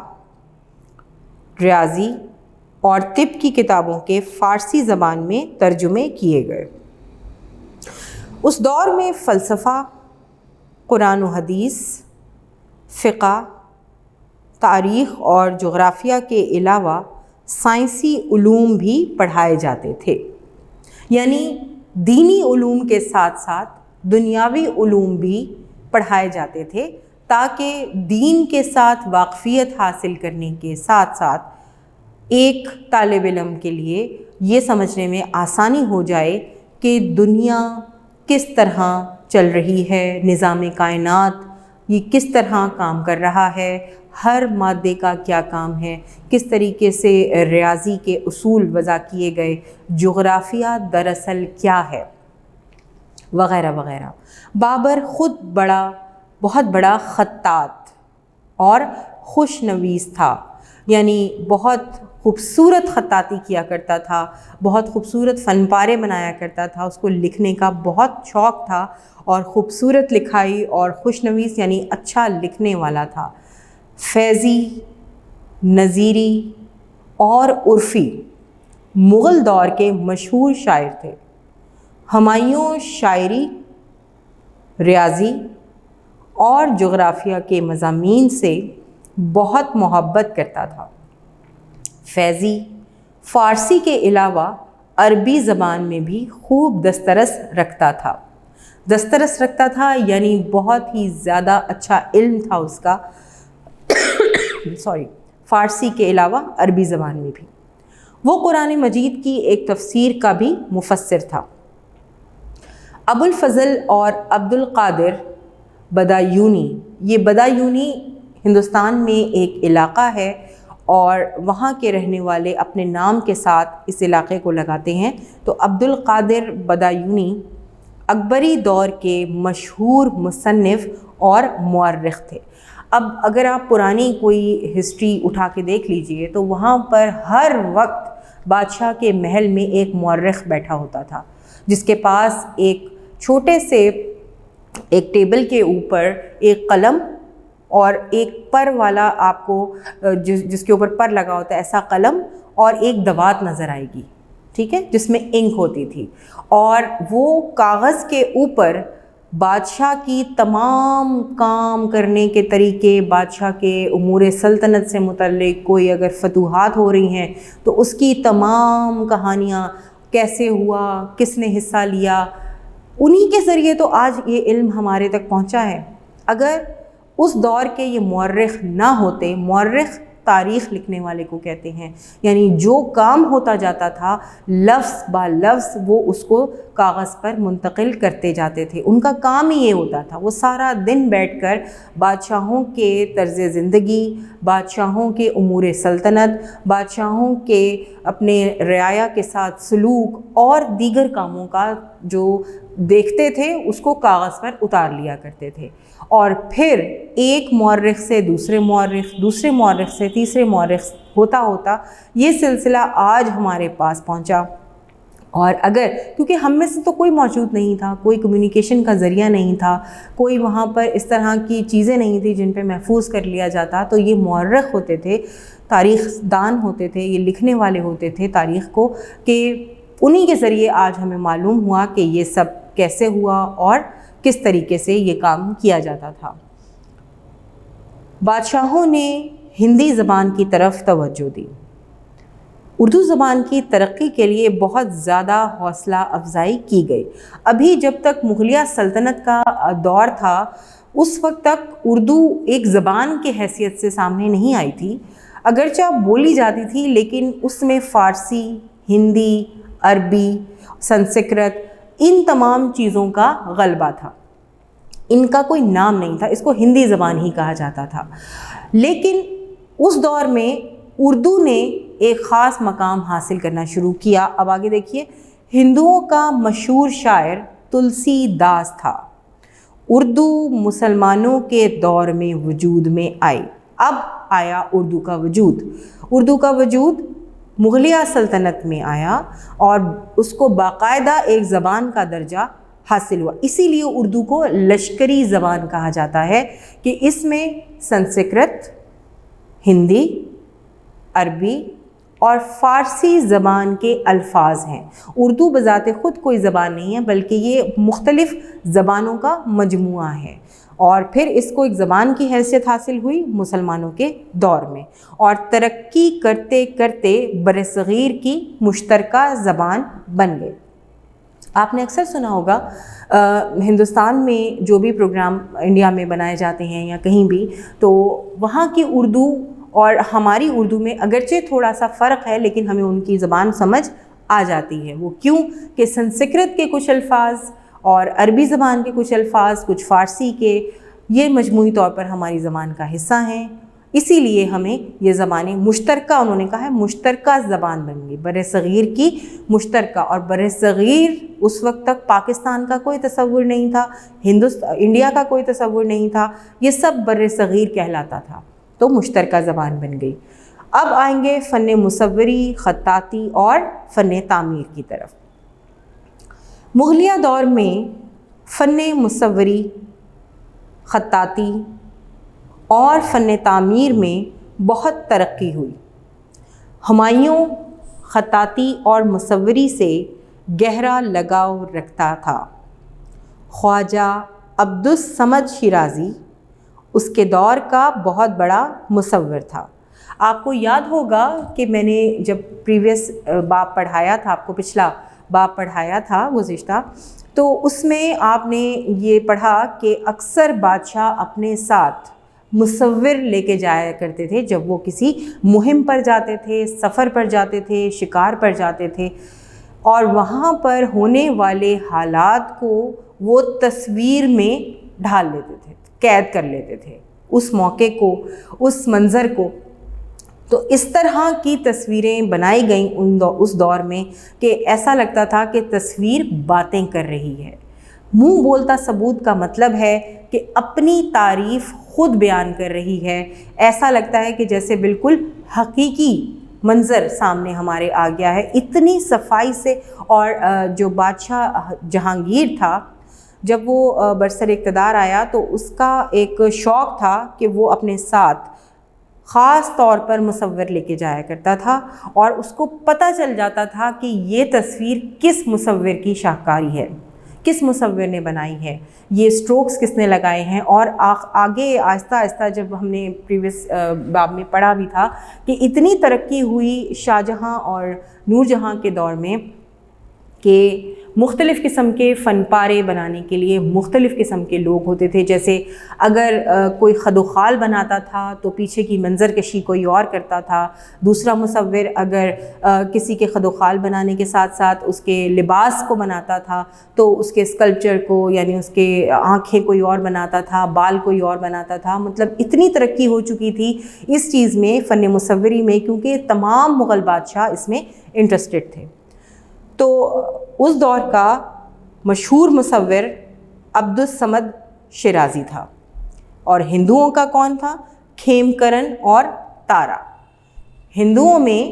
ریاضی اور طب کی کتابوں کے فارسی زبان میں ترجمے کیے گئے۔ اس دور میں فلسفہ، قرآن و حدیث، فقہ، تاریخ اور جغرافیہ کے علاوہ سائنسی علوم بھی پڑھائے جاتے تھے، یعنی دینی علوم کے ساتھ ساتھ دنیاوی علوم بھی پڑھائے جاتے تھے تاکہ دین کے ساتھ واقفیت حاصل کرنے کے ساتھ ساتھ ایک طالب علم کے لیے یہ سمجھنے میں آسانی ہو جائے کہ دنیا کس طرح چل رہی ہے، نظام کائنات یہ کس طرح کام کر رہا ہے، ہر مادے کا کیا کام ہے، کس طریقے سے ریاضی کے اصول وضع کیے گئے، جغرافیہ دراصل کیا ہے، وغیرہ وغیرہ۔ بابر خود بہت بڑا خطاط اور خوش نویس تھا، یعنی بہت خوبصورت خطاطی کیا کرتا تھا، بہت خوبصورت فن پارے بنایا کرتا تھا، اس کو لکھنے کا بہت شوق تھا اور خوبصورت لکھائی اور خوش نویس یعنی اچھا لکھنے والا تھا۔ فیضی، نظیری اور عرفی مغل دور کے مشہور شاعر تھے۔ ہمایوں شاعری، ریاضی اور جغرافیہ کے مضامین سے بہت محبت کرتا تھا۔ فیضی فارسی کے علاوہ عربی زبان میں بھی خوب دسترس رکھتا تھا یعنی بہت ہی زیادہ اچھا علم تھا اس کا فارسی کے علاوہ عربی زبان میں بھی۔ وہ قرآن مجید کی ایک تفسیر کا بھی مفسر تھا۔ ابو الفضل اور عبد القادر بدایونی، یہ بدایونی ہندوستان میں ایک علاقہ ہے اور وہاں کے رہنے والے اپنے نام کے ساتھ اس علاقے کو لگاتے ہیں، تو عبد القادر بدایونی اکبری دور کے مشہور مصنف اور مورخ تھے۔ اب اگر آپ پرانی کوئی ہسٹری اٹھا کے دیکھ لیجئے تو وہاں پر ہر وقت بادشاہ کے محل میں ایک مورخ بیٹھا ہوتا تھا، جس کے پاس ایک چھوٹے سے ایک ٹیبل کے اوپر ایک قلم اور ایک پر والا آپ کو جس کے اوپر پر لگا ہوتا ہے ایسا قلم اور ایک دوات نظر آئے گی، ٹھیک ہے، جس میں انک ہوتی تھی، اور وہ کاغذ کے اوپر بادشاہ کی تمام کام کرنے کے طریقے، بادشاہ کے امور سلطنت سے متعلق کوئی اگر فتوحات ہو رہی ہیں تو اس کی تمام کہانیاں، کیسے ہوا، کس نے حصہ لیا، انہی کے ذریعے تو آج یہ علم ہمارے تک پہنچا ہے۔ اگر اس دور کے یہ مورخ نہ ہوتے، مورخ تاریخ لکھنے والے کو کہتے ہیں، یعنی جو کام ہوتا جاتا تھا لفظ با لفظ وہ اس کو کاغذ پر منتقل کرتے جاتے تھے، ان کا کام ہی یہ ہوتا تھا۔ وہ سارا دن بیٹھ کر بادشاہوں کے طرز زندگی، بادشاہوں کے امور سلطنت، بادشاہوں کے اپنے رعایا کے ساتھ سلوک اور دیگر کاموں کا جو دیکھتے تھے اس کو کاغذ پر اتار لیا کرتے تھے، اور پھر ایک مورخ سے دوسرے مورخ سے تیسرے مورخ ہوتا ہوتا یہ سلسلہ آج ہمارے پاس پہنچا۔ اور کیونکہ ہم میں سے تو کوئی موجود نہیں تھا، کوئی کمیونیکیشن کا ذریعہ نہیں تھا، کوئی وہاں پر اس طرح کی چیزیں نہیں تھی جن پہ محفوظ کر لیا جاتا، تو یہ مورخ ہوتے تھے، تاریخ دان ہوتے تھے، یہ لکھنے والے ہوتے تھے تاریخ کو، کہ انہی کے ذریعے آج ہمیں معلوم ہوا کہ یہ سب کیسے ہوا اور کس طریقے سے یہ کام کیا جاتا تھا۔ بادشاہوں نے ہندی زبان کی طرف توجہ دی۔ اردو زبان کی ترقی کے لیے بہت زیادہ حوصلہ افزائی کی گئی۔ ابھی جب تک مغلیہ سلطنت کا دور تھا اس وقت تک اردو ایک زبان کے حیثیت سے سامنے نہیں آئی تھی، اگرچہ بولی جاتی تھی لیکن اس میں فارسی، ہندی، عربی، سنسکرت، ان تمام چیزوں کا غلبہ تھا، ان کا کوئی نام نہیں تھا، اس کو ہندی زبان ہی کہا جاتا تھا۔ لیکن اس دور میں اردو نے ایک خاص مقام حاصل کرنا شروع کیا۔ اب آگے دیکھیے، ہندوؤں کا مشہور شاعر تلسی داس تھا۔ اردو مسلمانوں کے دور میں وجود میں آئی۔ اب آیا اردو کا وجود۔ اردو کا وجود مغلیہ سلطنت میں آیا اور اس کو باقاعدہ ایک زبان کا درجہ حاصل ہوا۔ اسی لیے اردو کو لشکری زبان کہا جاتا ہے کہ اس میں سنسکرت، ہندی، عربی اور فارسی زبان کے الفاظ ہیں۔ اردو بذات خود کوئی زبان نہیں ہے بلکہ یہ مختلف زبانوں کا مجموعہ ہے، اور پھر اس کو ایک زبان کی حیثیت حاصل ہوئی مسلمانوں کے دور میں، اور ترقی کرتے کرتے برصغیر کی مشترکہ زبان بن گئی۔ آپ نے اکثر سنا ہوگا ہندوستان میں جو بھی پروگرام انڈیا میں بنائے جاتے ہیں یا کہیں بھی، تو وہاں کی اردو اور ہماری اردو میں اگرچہ تھوڑا سا فرق ہے لیکن ہمیں ان کی زبان سمجھ آ جاتی ہے۔ وہ کیوں کہ سنسکرت کے کچھ الفاظ اور عربی زبان کے کچھ الفاظ، کچھ فارسی کے، یہ مجموعی طور پر ہماری زبان کا حصہ ہیں، اسی لیے ہمیں یہ زبانیں مشترکہ، انہوں نے کہا ہے مشترکہ زبان بن گئی، برصغیر کی مشترکہ۔ اور برصغیر اس وقت تک پاکستان کا کوئی تصور نہیں تھا، انڈیا کا کوئی تصور نہیں تھا، یہ سب برصغیر کہلاتا تھا، تو مشترکہ زبان بن گئی۔ اب آئیں گے فن مصوری، خطاطی اور فن تعمیر کی طرف۔ مغلیہ دور میں فن مصوری، خطاطی اور فن تعمیر میں بہت ترقی ہوئی۔ ہمایوں خطاطی اور مصوری سے گہرا لگاؤ رکھتا تھا۔ خواجہ عبدالصمد شیرازی اس کے دور کا بہت بڑا مصور تھا۔ آپ کو یاد ہوگا کہ میں نے جب پریویس باب پڑھایا تھا، آپ کو پچھلا باب پڑھایا تھا گزشتہ، تو اس میں آپ نے یہ پڑھا کہ اکثر بادشاہ اپنے ساتھ مصور لے کے جایا کرتے تھے جب وہ کسی مہم پر جاتے تھے، سفر پر جاتے تھے، شکار پر جاتے تھے، اور وہاں پر ہونے والے حالات کو وہ تصویر میں ڈھال لیتے تھے، قید کر لیتے تھے اس موقع کو، اس منظر کو۔ تو اس طرح کی تصویریں بنائی گئیں اس دور میں کہ ایسا لگتا تھا کہ تصویر باتیں کر رہی ہے۔ منہ بولتا ثبوت کا مطلب ہے کہ اپنی تعریف خود بیان کر رہی ہے، ایسا لگتا ہے کہ جیسے بالکل حقیقی منظر سامنے ہمارے آ گیا ہے، اتنی صفائی سے۔ اور جو بادشاہ جہانگیر تھا، جب وہ برسر اقتدار آیا تو اس کا ایک شوق تھا کہ وہ اپنے ساتھ خاص طور پر مصور لے کے جایا کرتا تھا، اور اس کو پتہ چل جاتا تھا کہ یہ تصویر کس مصور کی شاہکاری ہے، کس مصور نے بنائی ہے، یہ سٹروکس کس نے لگائے ہیں۔ اور آگے آہستہ آہستہ جب ہم نے پریویس باب میں پڑھا بھی تھا کہ اتنی ترقی ہوئی شاہ جہاں اور نور جہاں کے دور میں کہ مختلف قسم کے فن پارے بنانے کے لیے مختلف قسم کے لوگ ہوتے تھے۔ جیسے اگر کوئی خد و خال بناتا تھا تو پیچھے کی منظر کشی کوئی اور کرتا تھا، دوسرا مصور اگر کسی کے خد و خال بنانے کے ساتھ ساتھ اس کے لباس کو بناتا تھا تو اس کے اسکلپچر کو، یعنی اس کے آنکھیں کوئی اور بناتا تھا، بال کوئی اور بناتا تھا۔ مطلب اتنی ترقی ہو چکی تھی اس چیز میں، فن مصوری میں، کیونکہ تمام مغل بادشاہ اس میں انٹرسٹڈ تھے۔ تو اس دور کا مشہور مصور عبدالصمد شیرازی تھا، اور ہندوؤں کا کون تھا؟ کھیمکرن اور تارا۔ ہندوؤں میں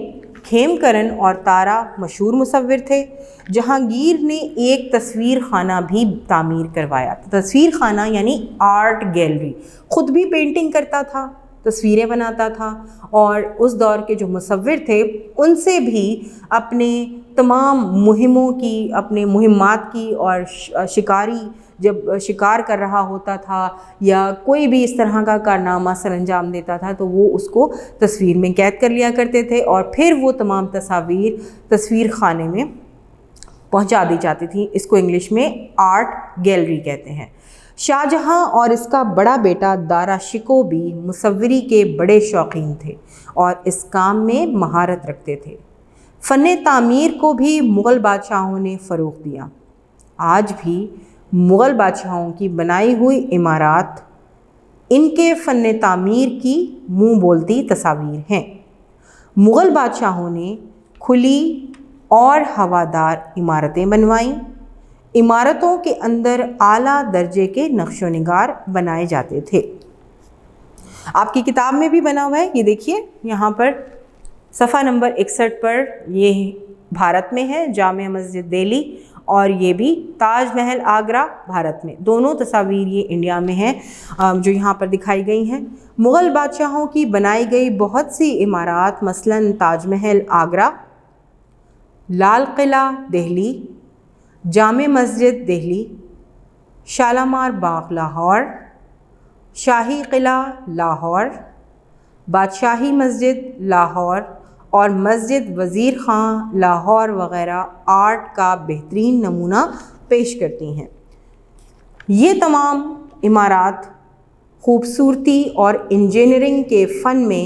کھیمکرن اور تارا مشہور مصور تھے۔ جہانگیر نے ایک تصویر خانہ بھی تعمیر کروایا۔ تصویر خانہ یعنی آرٹ گیلری، خود بھی پینٹنگ کرتا تھا، تصویریں بناتا تھا، اور اس دور کے جو مصور تھے ان سے بھی اپنے تمام مہموں کی، اپنے مہمات کی، اور شکاری جب شکار کر رہا ہوتا تھا یا کوئی بھی اس طرح کا کارنامہ سر انجام دیتا تھا تو وہ اس کو تصویر میں قید کر لیا کرتے تھے، اور پھر وہ تمام تصاویر تصویر خانے میں پہنچا دی جاتی تھیں۔ اس کو انگلش میں آرٹ گیلری کہتے ہیں۔ شاہ جہاں اور اس کا بڑا بیٹا دارا شکو بھی مصوری کے بڑے شوقین تھے اور اس کام میں مہارت رکھتے تھے۔ فن تعمیر کو بھی مغل بادشاہوں نے فروغ دیا۔ آج بھی مغل بادشاہوں کی بنائی ہوئی عمارات ان کے فن تعمیر کی منہ بولتی تصاویر ہیں۔ مغل بادشاہوں نے کھلی اور ہوادار عمارتیں بنوائیں۔ عمارتوں کے اندر اعلیٰ درجے کے نقش و نگار بنائے جاتے تھے۔ آپ کی کتاب میں بھی بنا ہوا ہے، یہ دیکھیے یہاں پر صفحہ نمبر 61 پر، یہ بھارت میں ہے، جامع مسجد دہلی، اور یہ بھی تاج محل آگرہ بھارت میں، دونوں تصاویر یہ انڈیا میں ہیں جو یہاں پر دکھائی گئی ہیں۔ مغل بادشاہوں کی بنائی گئی بہت سی عمارات مثلاً تاج محل آگرہ، لال قلعہ دہلی، جامع مسجد دہلی، شالامار باغ لاہور، شاہی قلعہ لاہور، بادشاہی مسجد لاہور اور مسجد وزیر خان لاہور وغیرہ آرٹ کا بہترین نمونہ پیش کرتی ہیں۔ یہ تمام عمارات خوبصورتی اور انجینئرنگ کے فن میں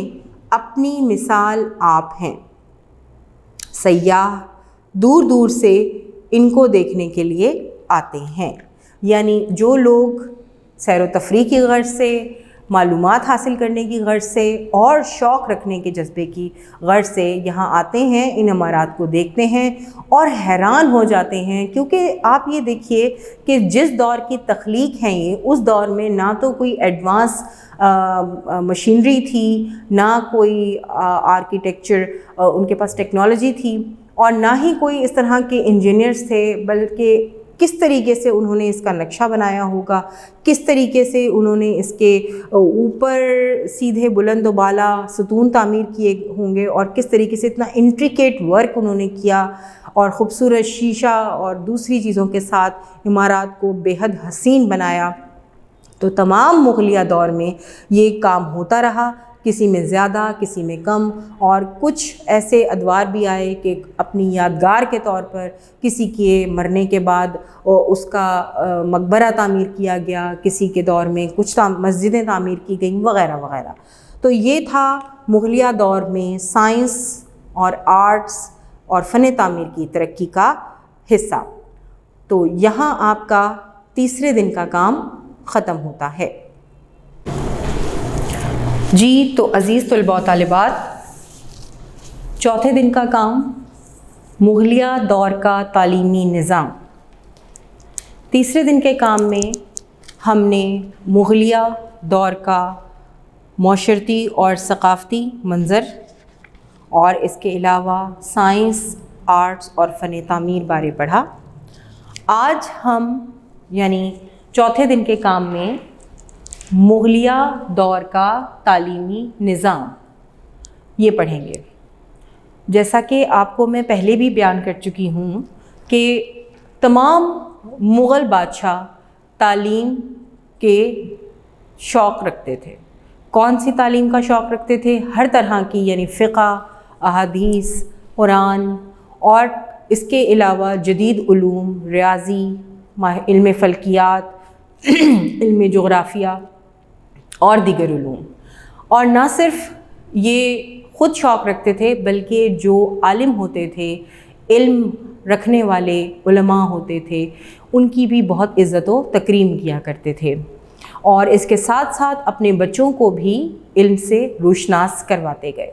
اپنی مثال آپ ہیں۔ سیاح دور دور سے ان کو دیکھنے کے لیے آتے ہیں، یعنی جو لوگ سیر و تفریح کی غرض سے، معلومات حاصل کرنے کی غرض سے اور شوق رکھنے کے جذبے کی غرض سے یہاں آتے ہیں، ان عمارات کو دیکھتے ہیں اور حیران ہو جاتے ہیں، کیونکہ آپ یہ دیکھیے کہ جس دور کی تخلیق ہیں یہ، اس دور میں نہ تو کوئی ایڈوانس مشینری تھی، نہ کوئی آرکیٹیکچر ان کے پاس ٹیکنالوجی تھی، اور نہ ہی کوئی اس طرح کے انجینئرز تھے، بلکہ کس طریقے سے انہوں نے اس کا نقشہ بنایا ہوگا، کس طریقے سے انہوں نے اس کے اوپر سیدھے بلند و بالا ستون تعمیر کیے ہوں گے، اور کس طریقے سے اتنا انٹریکیٹ ورک انہوں نے کیا، اور خوبصورت شیشہ اور دوسری چیزوں کے ساتھ عمارات کو بے حد حسین بنایا۔ تو تمام مغلیہ دور میں یہ کام ہوتا رہا، کسی میں زیادہ کسی میں کم، اور کچھ ایسے ادوار بھی آئے کہ اپنی یادگار کے طور پر کسی کے مرنے کے بعد اس کا مقبرہ تعمیر کیا گیا، کسی کے دور میں کچھ مسجدیں تعمیر کی گئیں وغیرہ وغیرہ۔ تو یہ تھا مغلیہ دور میں سائنس اور آرٹس اور فن تعمیر کی ترقی کا حصہ۔ تو یہاں آپ کا تیسرے دن کا کام ختم ہوتا ہے۔ جی تو عزیز طلباء و طالبات، چوتھے دن کا کام مغلیہ دور کا تعلیمی نظام۔ تیسرے دن کے کام میں ہم نے مغلیہ دور کا معاشرتی اور ثقافتی منظر اور اس کے علاوہ سائنس، آرٹس اور فن تعمیر بارے پڑھا۔ آج ہم یعنی چوتھے دن کے کام میں مغلیہ دور کا تعلیمی نظام یہ پڑھیں گے۔ جیسا کہ آپ کو میں پہلے بھی بیان کر چکی ہوں کہ تمام مغل بادشاہ تعلیم کے شوق رکھتے تھے۔ کون سی تعلیم کا شوق رکھتے تھے؟ ہر طرح کی، یعنی فقہ، احادیث، قرآن، اور اس کے علاوہ جدید علوم، ریاضی، علم فلکیات، علم جغرافیہ اور دیگر علوم۔ اور نہ صرف یہ خود شوق رکھتے تھے بلکہ جو عالم ہوتے تھے، علم رکھنے والے علماء ہوتے تھے، ان کی بھی بہت عزت و تکریم کیا کرتے تھے، اور اس کے ساتھ ساتھ اپنے بچوں کو بھی علم سے روشناس کرواتے گئے۔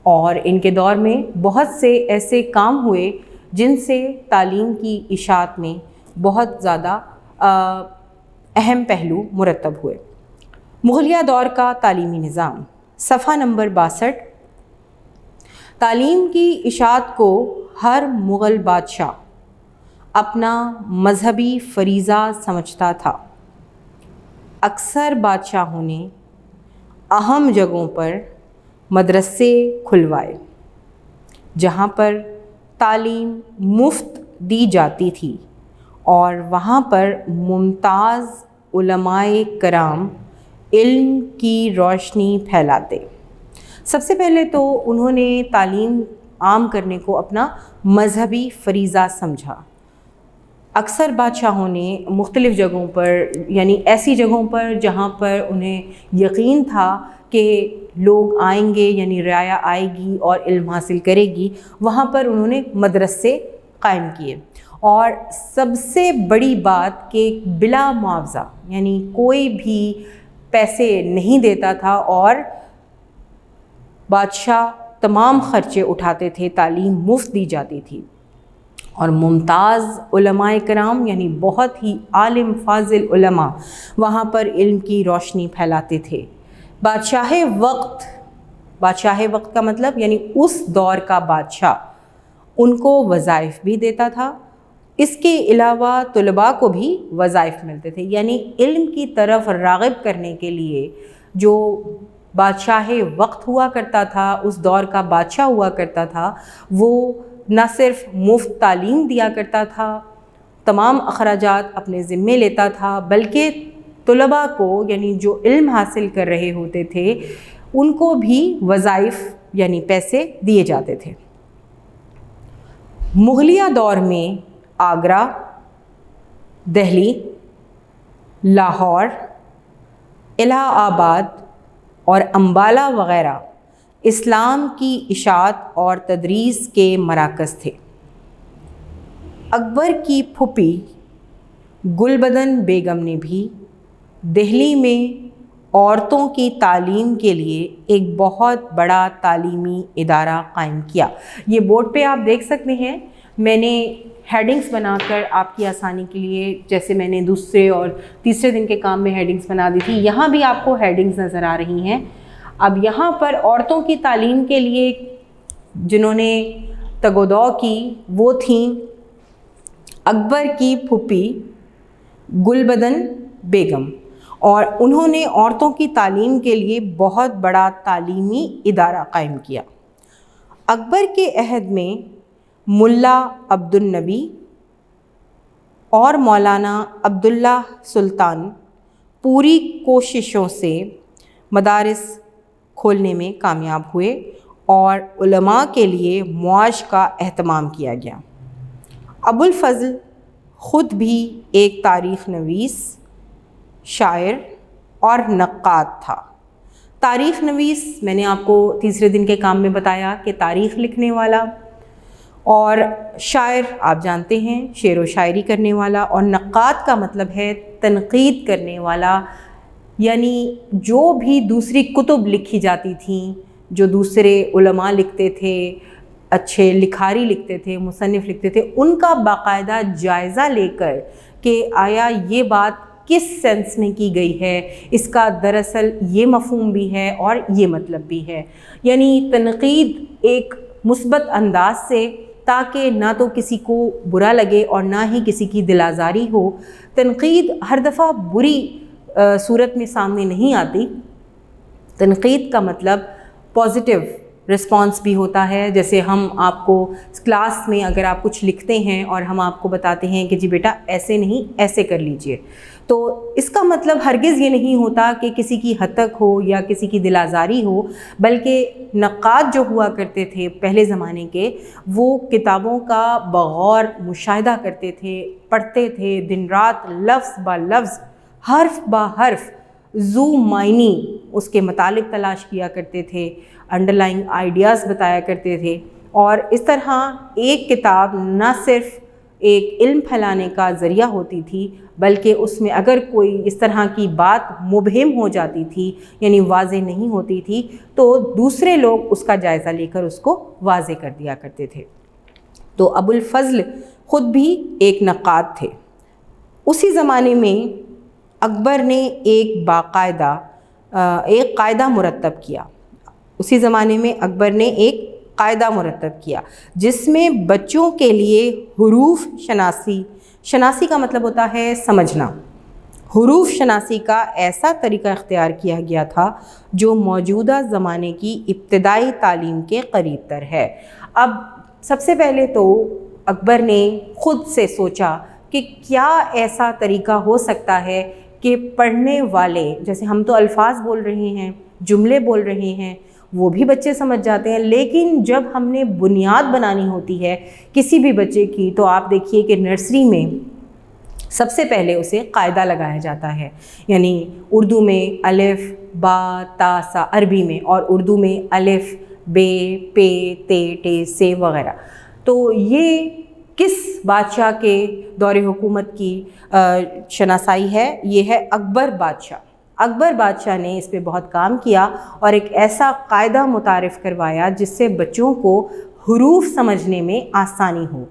اور ان کے دور میں بہت سے ایسے کام ہوئے جن سے تعلیم کی اشاعت میں بہت زیادہ اہم پہلو مرتب ہوئے۔ مغلیہ دور کا تعلیمی نظام، صفحہ نمبر 62۔ تعلیم کی اشاعت کو ہر مغل بادشاہ اپنا مذہبی فریضہ سمجھتا تھا۔ اکثر بادشاہوں نے اہم جگہوں پر مدرسے کھلوائے جہاں پر تعلیم مفت دی جاتی تھی، اور وہاں پر ممتاز علماء کرام علم کی روشنی پھیلاتے۔ سب سے پہلے تو انہوں نے تعلیم عام کرنے کو اپنا مذہبی فریضہ سمجھا۔ اکثر بادشاہوں نے مختلف جگہوں پر، یعنی ایسی جگہوں پر جہاں پر انہیں یقین تھا کہ لوگ آئیں گے، یعنی رعایا آئے گی اور علم حاصل کرے گی، وہاں پر انہوں نے مدرسے قائم کیے۔ اور سب سے بڑی بات کہ بلا معاوضہ، یعنی کوئی بھی پیسے نہیں دیتا تھا اور بادشاہ تمام خرچے اٹھاتے تھے، تعلیم مفت دی جاتی تھی، اور ممتاز علماء کرام یعنی بہت ہی عالم فاضل علماء وہاں پر علم کی روشنی پھیلاتے تھے۔ بادشاہ وقت کا مطلب یعنی اس دور کا بادشاہ ان کو وظائف بھی دیتا تھا، اس کے علاوہ طلباء کو بھی وظائف ملتے تھے، یعنی علم کی طرف راغب کرنے کے لیے جو بادشاہ وقت ہوا کرتا تھا، اس دور کا بادشاہ ہوا کرتا تھا، وہ نہ صرف مفت تعلیم دیا کرتا تھا، تمام اخراجات اپنے ذمے لیتا تھا، بلکہ طلباء کو یعنی جو علم حاصل کر رہے ہوتے تھے ان کو بھی وظائف یعنی پیسے دیے جاتے تھے۔ مغلیہ دور میں آگرہ، دہلی، لاہور، الہ آباد اور امبالہ وغیرہ اسلام کی اشاعت اور تدریس کے مراکز تھے۔ اکبر کی پھوپھی گلبدن بیگم نے بھی دہلی میں عورتوں کی تعلیم کے لیے ایک بہت بڑا تعلیمی ادارہ قائم کیا۔ یہ بورڈ پہ آپ دیکھ سکتے ہیں، میں نے ہیڈنگز بنا کر آپ کی آسانی کے لیے، جیسے میں نے دوسرے اور تیسرے دن کے کام میں ہیڈنگز بنا دی تھی، یہاں بھی آپ کو ہیڈنگز نظر آ رہی ہیں۔ اب یہاں پر عورتوں کی تعلیم کے لیے جنہوں نے تگودو کی وہ تھیں اکبر کی پھوپھی گلبدن بیگم، اور انہوں نے عورتوں کی تعلیم کے لیے بہت بڑا تعلیمی ادارہ قائم کیا۔ اکبر کے عہد میں ملا عبد النبی اور مولانا عبداللہ سلطان پوری کوششوں سے مدارس کھولنے میں کامیاب ہوئے اور علماء کے لیے معاش کا اہتمام کیا گیا۔ ابو الفضل خود بھی ایک تاریخ نویس، شاعر اور نقاد تھا۔ تاریخ نویس میں نے آپ کو تیسرے دن کے کام میں بتایا کہ تاریخ لکھنے والا، اور شاعر آپ جانتے ہیں شعر و شاعری کرنے والا، اور نقاد کا مطلب ہے تنقید کرنے والا، یعنی جو بھی دوسری کتب لکھی جاتی تھیں، جو دوسرے علماء لکھتے تھے، اچھے لکھاری لکھتے تھے، مصنف لکھتے تھے، ان کا باقاعدہ جائزہ لے کر کہ آیا یہ بات کس سینس میں کی گئی ہے، اس کا دراصل یہ مفہوم بھی ہے اور یہ مطلب بھی ہے، یعنی تنقید ایک مثبت انداز سے، تاکہ نہ تو کسی کو برا لگے اور نہ ہی کسی کی دل آزاری ہو۔ تنقید ہر دفعہ بری صورت میں سامنے نہیں آتی، تنقید کا مطلب پازیٹیو رسپانس بھی ہوتا ہے۔ جیسے ہم آپ کو کلاس میں اگر آپ کچھ لکھتے ہیں اور ہم آپ کو بتاتے ہیں کہ جی بیٹا ایسے نہیں ایسے کر لیجئے، تو اس کا مطلب ہرگز یہ نہیں ہوتا کہ کسی کی ہتک ہو یا کسی کی دل آزاری ہو، بلکہ نقاد جو ہوا کرتے تھے پہلے زمانے کے، وہ کتابوں کا بغور مشاہدہ کرتے تھے، پڑھتے تھے دن رات، لفظ با لفظ، حرف با حرف، ذو معنی اس کے مطالب تلاش کیا کرتے تھے، انڈرلائنگ آئیڈیاز بتایا کرتے تھے، اور اس طرح ایک کتاب نہ صرف ایک علم پھیلانے کا ذریعہ ہوتی تھی، بلکہ اس میں اگر کوئی اس طرح کی بات مبہم ہو جاتی تھی، یعنی واضح نہیں ہوتی تھی، تو دوسرے لوگ اس کا جائزہ لے کر اس کو واضح کر دیا کرتے تھے۔ تو ابو الفضل خود بھی ایک نقاد تھے۔ اسی زمانے میں اکبر نے ایک قاعدہ مرتب کیا. اسی زمانے میں اکبر نے ایک قاعدہ مرتب کیا جس میں بچوں کے لیے حروف شناسی کا مطلب ہوتا ہے سمجھنا. حروف شناسی کا ایسا طریقہ اختیار کیا گیا تھا جو موجودہ زمانے کی ابتدائی تعلیم کے قریب تر ہے. اب سب سے پہلے تو اکبر نے خود سے سوچا کہ کیا ایسا طریقہ ہو سکتا ہے کہ پڑھنے والے، جیسے ہم تو الفاظ بول رہے ہیں، جملے بول رہے ہیں، وہ بھی بچے سمجھ جاتے ہیں، لیکن جب ہم نے بنیاد بنانی ہوتی ہے کسی بھی بچے کی، تو آپ دیکھیے کہ نرسری میں سب سے پہلے اسے قاعدہ لگایا جاتا ہے. یعنی اردو میں الف با تا سا عربی میں، اور اردو میں الف بے پے تے ٹے سے وغیرہ. تو یہ کس بادشاہ کے دور حکومت کی شناسائی ہے؟ یہ ہے اکبر بادشاہ. اکبر بادشاہ نے اس پہ بہت کام کیا اور ایک ایسا قاعدہ متعارف کروایا جس سے بچوں کو حروف سمجھنے میں آسانی ہو،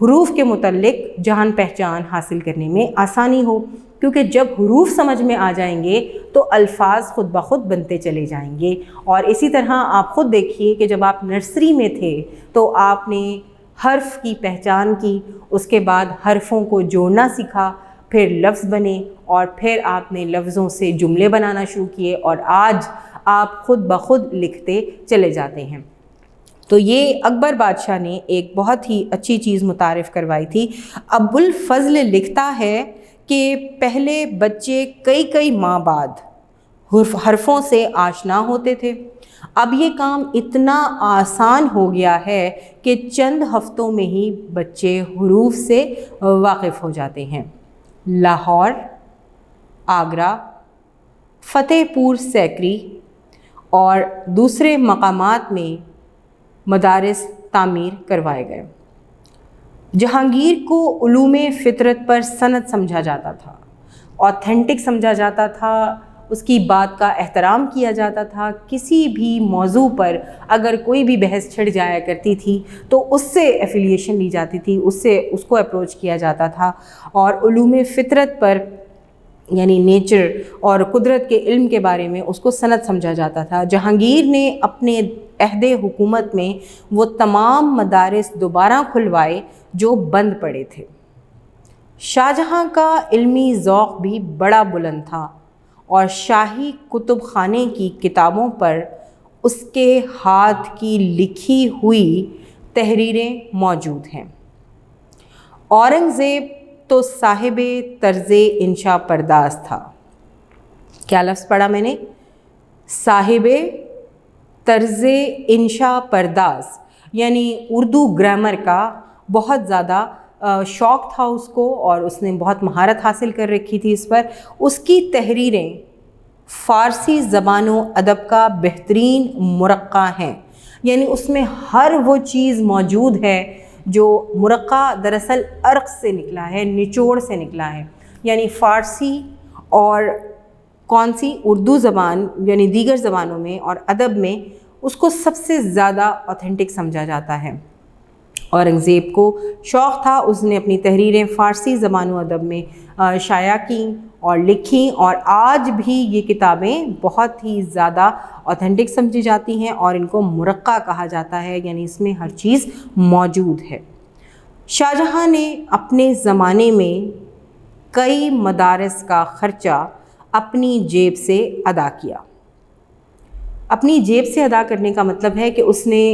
حروف کے متعلق جان پہچان حاصل کرنے میں آسانی ہو. کیونکہ جب حروف سمجھ میں آ جائیں گے تو الفاظ خود بخود بنتے چلے جائیں گے. اور اسی طرح آپ خود دیکھیے کہ جب آپ نرسری میں تھے تو آپ نے حرف کی پہچان کی، اس کے بعد حرفوں کو جوڑنا سیکھا، پھر لفظ بنے، اور پھر آپ نے لفظوں سے جملے بنانا شروع کیے، اور آج آپ خود بخود لکھتے چلے جاتے ہیں. تو یہ اکبر بادشاہ نے ایک بہت ہی اچھی چیز متعارف کروائی تھی. ابو الفضل لکھتا ہے کہ پہلے بچے کئی ماہ بعد حرفوں سے آشنا ہوتے تھے. اب یہ کام اتنا آسان ہو گیا ہے کہ چند ہفتوں میں ہی بچے حروف سے واقف ہو جاتے ہیں. لاہور، آگرہ، فتح پور سیکری اور دوسرے مقامات میں مدارس تعمیر کروائے گئے. جہانگیر کو علوم فطرت پر سند سمجھا جاتا تھا، اوتھینٹک سمجھا جاتا تھا، اس کی بات کا احترام کیا جاتا تھا. کسی بھی موضوع پر اگر کوئی بھی بحث چھڑ جایا کرتی تھی تو اس سے ایفیلیشن لی جاتی تھی، اس کو اپروچ کیا جاتا تھا، اور علوم فطرت پر یعنی نیچر اور قدرت کے علم کے بارے میں اس کو سند سمجھا جاتا تھا. جہانگیر نے اپنے عہد حکومت میں وہ تمام مدارس دوبارہ کھلوائے جو بند پڑے تھے. شاہ جہاں کا علمی ذوق بھی بڑا بلند تھا اور شاہی کتب خانے کی کتابوں پر اس کے ہاتھ کی لکھی ہوئی تحریریں موجود ہیں. اورنگزیب تو صاحب طرز انشاء پرداز تھا. کیا لفظ پڑھا میں نے؟ صاحب طرز انشاء پرداز، یعنی اردو گرامر کا بہت زیادہ شوق تھا اس کو، اور اس نے بہت مہارت حاصل کر رکھی تھی اس پر. اس کی تحریریں فارسی زبان و ادب کا بہترین مرقع ہیں. یعنی اس میں ہر وہ چیز موجود ہے جو مرقع دراصل عرق سے نکلا ہے، نچوڑ سے نکلا ہے. یعنی فارسی اور کون سی اردو زبان یعنی دیگر زبانوں میں اور ادب میں اس کو سب سے زیادہ اوتھینٹک سمجھا جاتا ہے. اورنگزیب کو شوق تھا، اس نے اپنی تحریریں فارسی زبان و ادب میں شائع کیں اور لکھیں، اور آج بھی یہ کتابیں بہت ہی زیادہ اوتھینٹک سمجھی جاتی ہیں اور ان کو مرقع کہا جاتا ہے، یعنی اس میں ہر چیز موجود ہے. شاہ جہاں نے اپنے زمانے میں کئی مدارس کا خرچہ اپنی جیب سے ادا کیا. اپنی جیب سے ادا کرنے کا مطلب ہے کہ اس نے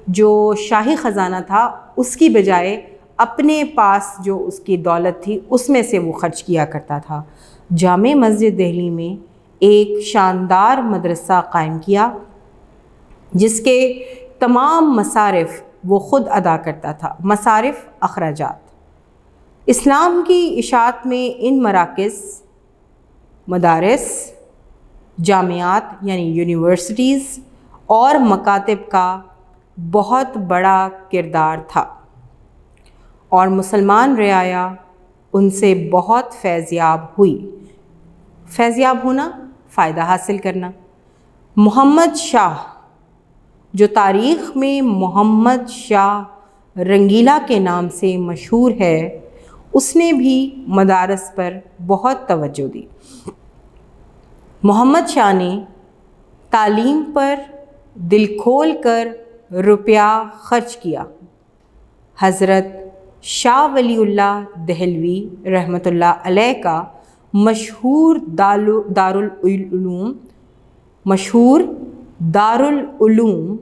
جو شاہی خزانہ تھا اس کی بجائے اپنے پاس جو اس کی دولت تھی اس میں سے وہ خرچ کیا کرتا تھا. جامع مسجد دہلی میں ایک شاندار مدرسہ قائم کیا جس کے تمام مصارف وہ خود ادا کرتا تھا. مصارف، اخراجات. اسلام کی اشاعت میں ان مراکز، مدارس، جامعات یعنی یونیورسٹیز اور مکاتب کا بہت بڑا کردار تھا، اور مسلمان رعایا ان سے بہت فیضیاب ہوئی. فیضیاب ہونا، فائدہ حاصل کرنا. محمد شاہ، جو تاریخ میں محمد شاہ رنگیلا کے نام سے مشہور ہے، اس نے بھی مدارس پر بہت توجہ دی۔ محمد شاہ نے تعلیم پر دل کھول کر روپیہ خرچ کیا۔ حضرت شاہ ولی اللہ دہلوی رحمۃ اللہ علیہ کا مشہور دارالعلوم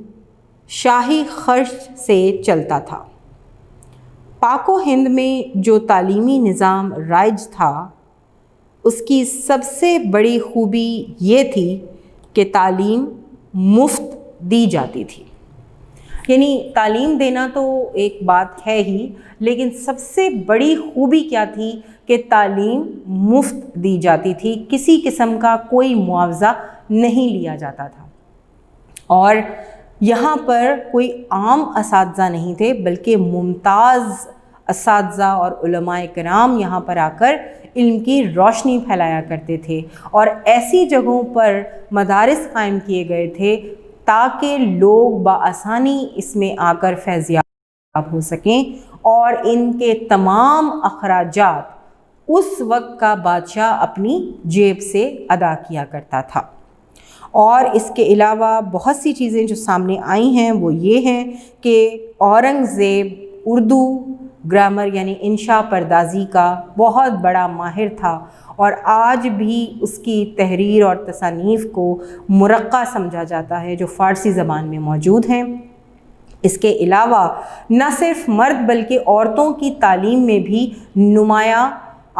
شاہی خرچ سے چلتا تھا۔ پاک و ہند میں جو تعلیمی نظام رائج تھا اس کی سب سے بڑی خوبی یہ تھی کہ تعلیم مفت دی جاتی تھی۔ یعنی تعلیم دینا تو ایک بات ہے ہی، لیکن سب سے بڑی خوبی کیا تھی کہ تعلیم مفت دی جاتی تھی، کسی قسم کا کوئی معاوضہ نہیں لیا جاتا تھا۔ اور یہاں پر کوئی عام اساتذہ نہیں تھے، بلکہ ممتاز اساتذہ اور علماء کرام یہاں پر آ کر علم کی روشنی پھیلایا کرتے تھے، اور ایسی جگہوں پر مدارس قائم کیے گئے تھے تاکہ لوگ بآسانی اس میں آ کر فیض یاب ہو سکیں، اور ان کے تمام اخراجات اس وقت کا بادشاہ اپنی جیب سے ادا کیا کرتا تھا۔ اور اس کے علاوہ بہت سی چیزیں جو سامنے آئی ہیں وہ یہ ہیں کہ اورنگزیب اردو گرامر یعنی انشاء پردازی کا بہت بڑا ماہر تھا، اور آج بھی اس کی تحریر اور تصانیف کو مرقع سمجھا جاتا ہے جو فارسی زبان میں موجود ہیں۔ اس کے علاوہ نہ صرف مرد بلکہ عورتوں کی تعلیم میں بھی نمایاں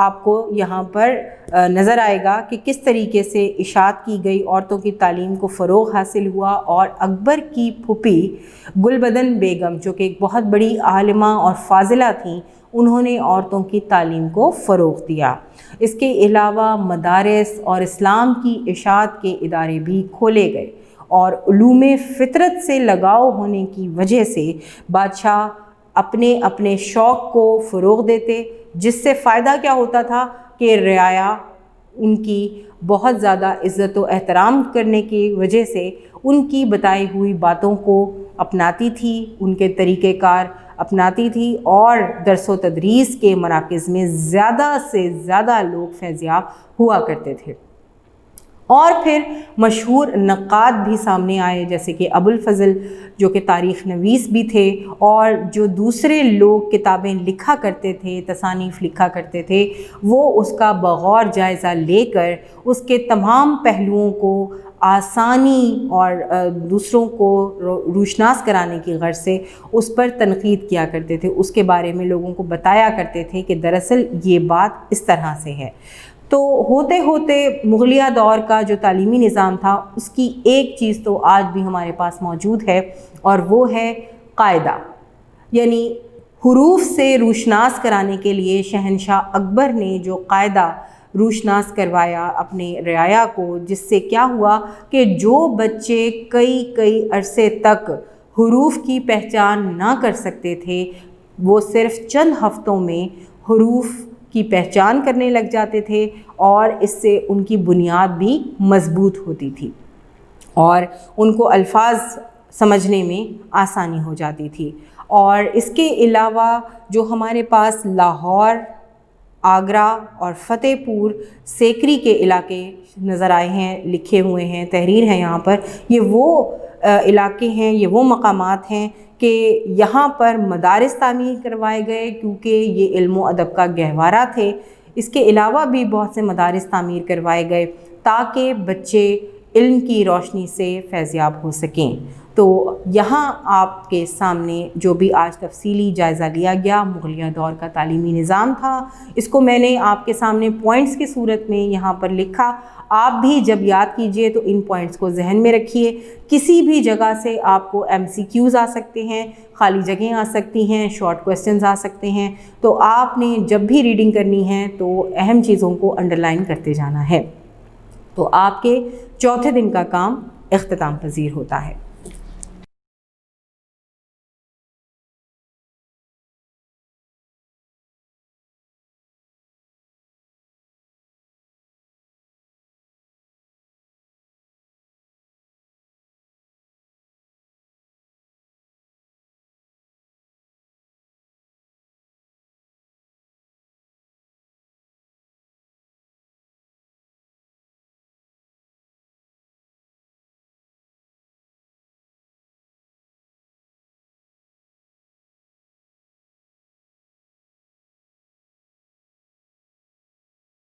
آپ کو یہاں پر نظر آئے گا کہ کس طریقے سے اشاعت کی گئی، عورتوں کی تعلیم کو فروغ حاصل ہوا، اور اکبر کی پھوپھی گلبدن بیگم جو کہ ایک بہت بڑی عالمہ اور فاضلہ تھیں، انہوں نے عورتوں کی تعلیم کو فروغ دیا۔ اس کے علاوہ مدارس اور اسلام کی اشاعت کے ادارے بھی کھولے گئے، اور علوم فطرت سے لگاؤ ہونے کی وجہ سے بادشاہ اپنے اپنے شوق کو فروغ دیتے، جس سے فائدہ کیا ہوتا تھا کہ رعایا ان کی بہت زیادہ عزت و احترام کرنے کی وجہ سے ان کی بتائی ہوئی باتوں کو اپناتی تھی، ان کے طریقہ کار اپناتی تھی، اور درس و تدریس کے مراکز میں زیادہ سے زیادہ لوگ فیضیاب ہوا کرتے تھے۔ اور پھر مشہور نقاد بھی سامنے آئے، جیسے کہ ابو الفضل جو کہ تاریخ نویس بھی تھے، اور جو دوسرے لوگ کتابیں لکھا کرتے تھے، تصانیف لکھا کرتے تھے، وہ اس کا بغور جائزہ لے کر اس کے تمام پہلوؤں کو آسانی اور دوسروں کو روشناس کرانے کی غرض سے اس پر تنقید کیا کرتے تھے، اس کے بارے میں لوگوں کو بتایا کرتے تھے کہ دراصل یہ بات اس طرح سے ہے۔ تو ہوتے ہوتے مغلیہ دور کا جو تعلیمی نظام تھا اس کی ایک چیز تو آج بھی ہمارے پاس موجود ہے، اور وہ ہے قاعدہ، یعنی حروف سے روشناس کرانے کے لیے شہنشاہ اکبر نے جو قاعدہ روشناس کروایا اپنے رعایا کو، جس سے کیا ہوا کہ جو بچے کئی عرصے تک حروف کی پہچان نہ کر سکتے تھے، وہ صرف چند ہفتوں میں حروف کی پہچان کرنے لگ جاتے تھے، اور اس سے ان کی بنیاد بھی مضبوط ہوتی تھی، اور ان کو الفاظ سمجھنے میں آسانی ہو جاتی تھی۔ اور اس کے علاوہ جو ہمارے پاس لاہور، آگرہ اور فتح پور سیکری کے علاقے نظر آئے ہیں، لکھے ہوئے ہیں، تحریر ہے یہاں پر، یہ وہ علاقے ہیں، یہ وہ مقامات ہیں کہ یہاں پر مدارس تعمیر کروائے گئے، کیونکہ یہ علم و ادب کا گہوارہ تھے۔ اس کے علاوہ بھی بہت سے مدارس تعمیر کروائے گئے تاکہ بچے علم کی روشنی سے فیضیاب ہو سکیں۔ تو یہاں آپ کے سامنے جو بھی آج تفصیلی جائزہ لیا گیا مغلیہ دور کا تعلیمی نظام تھا، اس کو میں نے آپ کے سامنے پوائنٹس کی صورت میں یہاں پر لکھا۔ آپ بھی جب یاد کیجئے تو ان پوائنٹس کو ذہن میں رکھیے۔ کسی بھی جگہ سے آپ کو MCQs آ سکتے ہیں، خالی جگہیں آ سکتی ہیں، شارٹ کویسچنز آ سکتے ہیں، تو آپ نے جب بھی ریڈنگ کرنی ہے تو اہم چیزوں کو انڈرلائن کرتے جانا ہے، تو آپ کے چوتھے دن کا کام اختتام پذیر ہوتا ہے۔